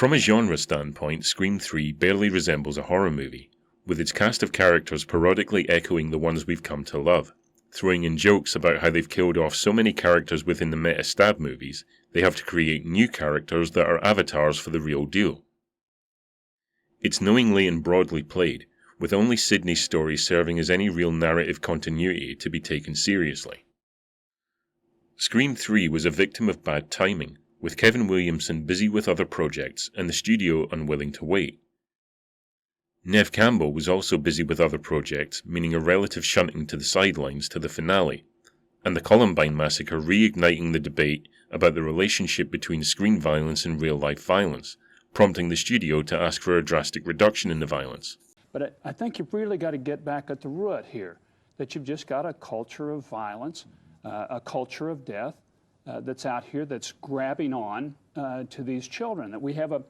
From a genre standpoint, Scream 3 barely resembles a horror movie, with its cast of characters parodically echoing the ones we've come to love, throwing in jokes about how they've killed off so many characters within the meta-stab movies, they have to create new characters that are avatars for the real deal. It's knowingly and broadly played, with only Sidney's story serving as any real narrative continuity to be taken seriously. Scream 3 was a victim of bad timing, with Kevin Williamson busy with other projects and the studio unwilling to wait. Neve Campbell was also busy with other projects, meaning a relative shunting to the sidelines to the finale, and the Columbine massacre reigniting the debate about the relationship between screen violence and real-life violence, prompting the studio to ask for a drastic reduction in the violence. But I think you've really got to get back at the root here, that you've just got a culture of violence, a culture of death that's out here that's grabbing on to these children. That we have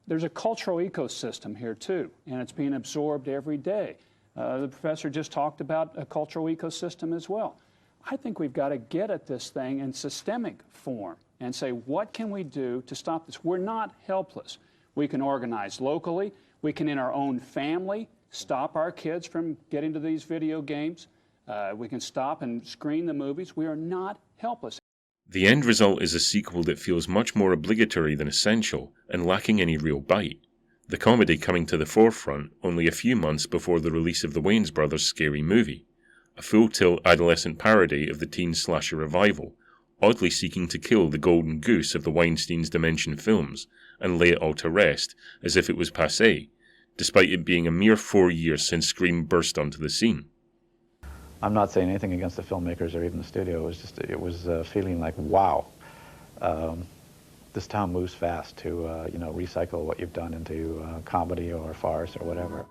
there's a cultural ecosystem here too, and it's being absorbed every day. The professor just talked about a cultural ecosystem as well. I think we've got to get at this thing in systemic form and say, what can we do to stop this? We're not helpless. We can organize locally. We can, in our own family, stop our kids from getting to these video games. We can stop and screen the movies. We are not helpless. The end result is a sequel that feels much more obligatory than essential and lacking any real bite, the comedy coming to the forefront only a few months before the release of the Wayans brothers' Scary Movie, a full-tilt adolescent parody of the teen slasher revival, oddly seeking to kill the golden goose of the Weinstein's Dimension films and lay it all to rest as if it was passé, despite it being a mere 4 years since Scream burst onto the scene. I'm not saying anything against the filmmakers or even the studio. It was feeling like, wow, this town moves fast to recycle what you've done into comedy or farce or whatever.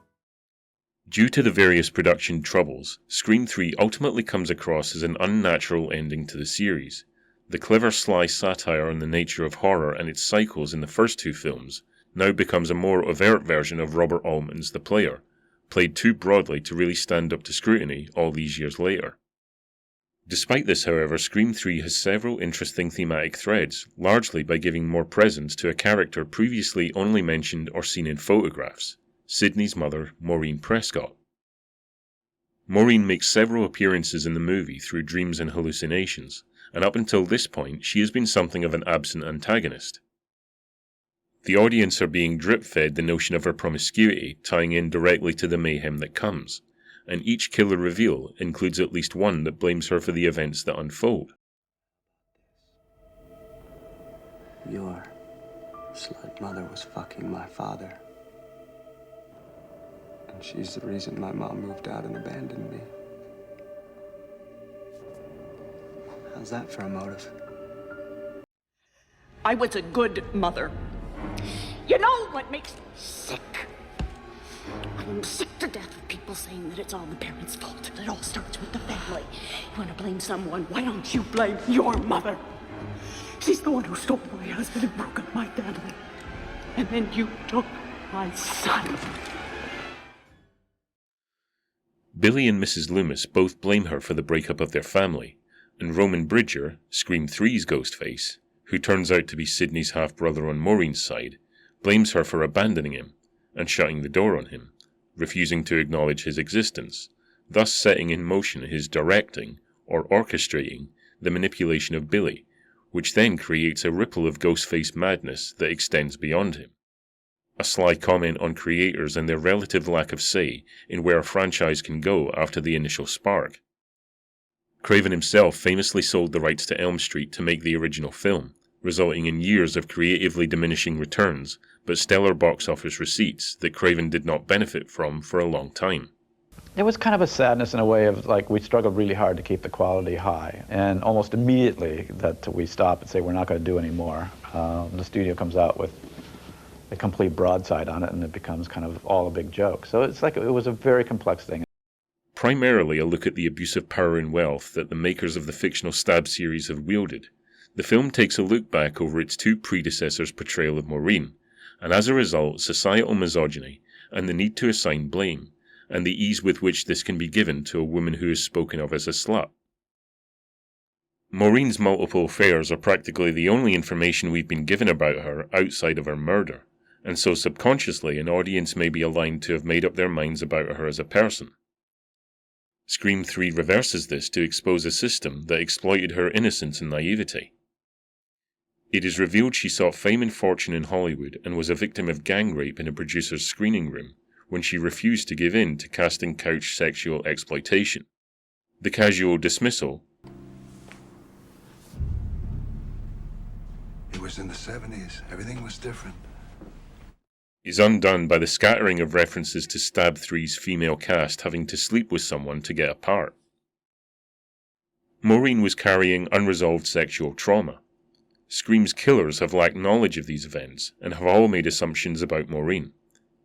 Due to the various production troubles, Scream 3 ultimately comes across as an unnatural ending to the series. The clever, sly satire on the nature of horror and its cycles in the first two films now becomes a more overt version of Robert Altman's The Player, played too broadly to really stand up to scrutiny all these years later. Despite this, however, Scream 3 has several interesting thematic threads, largely by giving more presence to a character previously only mentioned or seen in photographs, Sidney's mother, Maureen Prescott. Maureen makes several appearances in the movie through dreams and hallucinations, and up until this point she has been something of an absent antagonist. The audience are being drip-fed the notion of her promiscuity, tying in directly to the mayhem that comes, and each killer reveal includes at least one that blames her for the events that unfold. Your slut mother was fucking my father. And she's the reason my mom moved out and abandoned me. How's that for a motive? I was a good mother. You know what makes me sick? I'm sick to death of people saying that it's all the parents' fault. That it all starts with the family. You want to blame someone, why don't you blame your mother? She's the one who stole my husband and broke up my family. And then you took my son. Billy and Mrs. Loomis both blame her for the breakup of their family, and Roman Bridger, Scream 3's Ghostface, who turns out to be Sidney's half-brother on Maureen's side, blames her for abandoning him and shutting the door on him, refusing to acknowledge his existence, thus setting in motion his directing, or orchestrating, the manipulation of Billy, which then creates a ripple of Ghostface madness that extends beyond him. A sly comment on creators and their relative lack of say in where a franchise can go after the initial spark. Craven himself famously sold the rights to Elm Street to make the original film, resulting in years of creatively diminishing returns, but stellar box office receipts that Craven did not benefit from for a long time. It was kind of a sadness in a way of, like, we struggled really hard to keep the quality high, and almost immediately that we stop and say we're not going to do any more. The studio comes out with a complete broadside on it, and it becomes kind of all a big joke. So it's like, it was a very complex thing. Primarily a look at the abuse of power and wealth that the makers of the fictional Stab series have wielded, the film takes a look back over its two predecessors' portrayal of Maureen, and as a result, societal misogyny and the need to assign blame, and the ease with which this can be given to a woman who is spoken of as a slut. Maureen's multiple affairs are practically the only information we've been given about her outside of her murder, and so subconsciously an audience may be aligned to have made up their minds about her as a person. Scream 3 reverses this to expose a system that exploited her innocence and naivety. It is revealed she sought fame and fortune in Hollywood and was a victim of gang rape in a producer's screening room when she refused to give in to casting couch sexual exploitation. The casual dismissal, It was in the 70s. Everything was different. is undone by the scattering of references to Stab 3's female cast having to sleep with someone to get a part. Maureen was carrying unresolved sexual trauma. Scream's killers have lacked knowledge of these events and have all made assumptions about Maureen.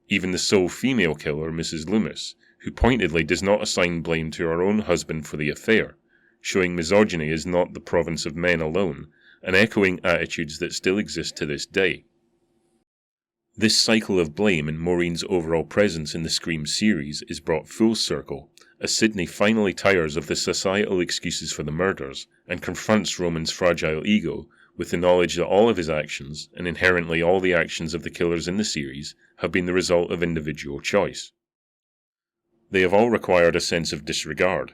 Even the sole female killer, Mrs. Loomis, who pointedly does not assign blame to her own husband for the affair, showing misogyny is not the province of men alone, and echoing attitudes that still exist to this day. This cycle of blame and Maureen's overall presence in the Scream series is brought full circle as Sidney finally tires of the societal excuses for the murders and confronts Roman's fragile ego with the knowledge that all of his actions, and inherently all the actions of the killers in the series, have been the result of individual choice. They have all required a sense of disregard,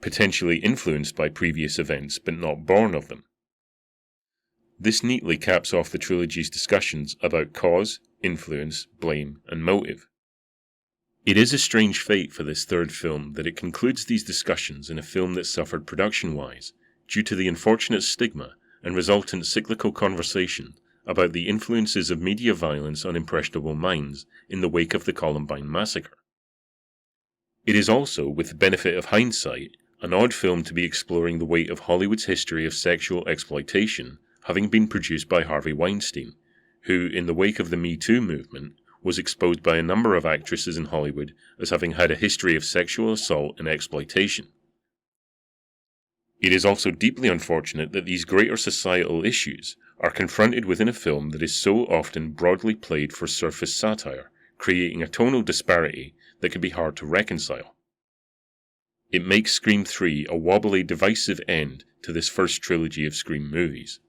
potentially influenced by previous events but not born of them. This neatly caps off the trilogy's discussions about cause, influence, blame, and motive. It is a strange fate for this third film that it concludes these discussions in a film that suffered production-wise due to the unfortunate stigma and resultant cyclical conversation about the influences of media violence on impressionable minds in the wake of the Columbine massacre. It is also, with the benefit of hindsight, an odd film to be exploring the weight of Hollywood's history of sexual exploitation having been produced by Harvey Weinstein, who, in the wake of the Me Too movement, was exposed by a number of actresses in Hollywood as having had a history of sexual assault and exploitation. It is also deeply unfortunate that these greater societal issues are confronted within a film that is so often broadly played for surface satire, creating a tonal disparity that can be hard to reconcile. It makes Scream 3 a wobbly, divisive end to this first trilogy of Scream movies.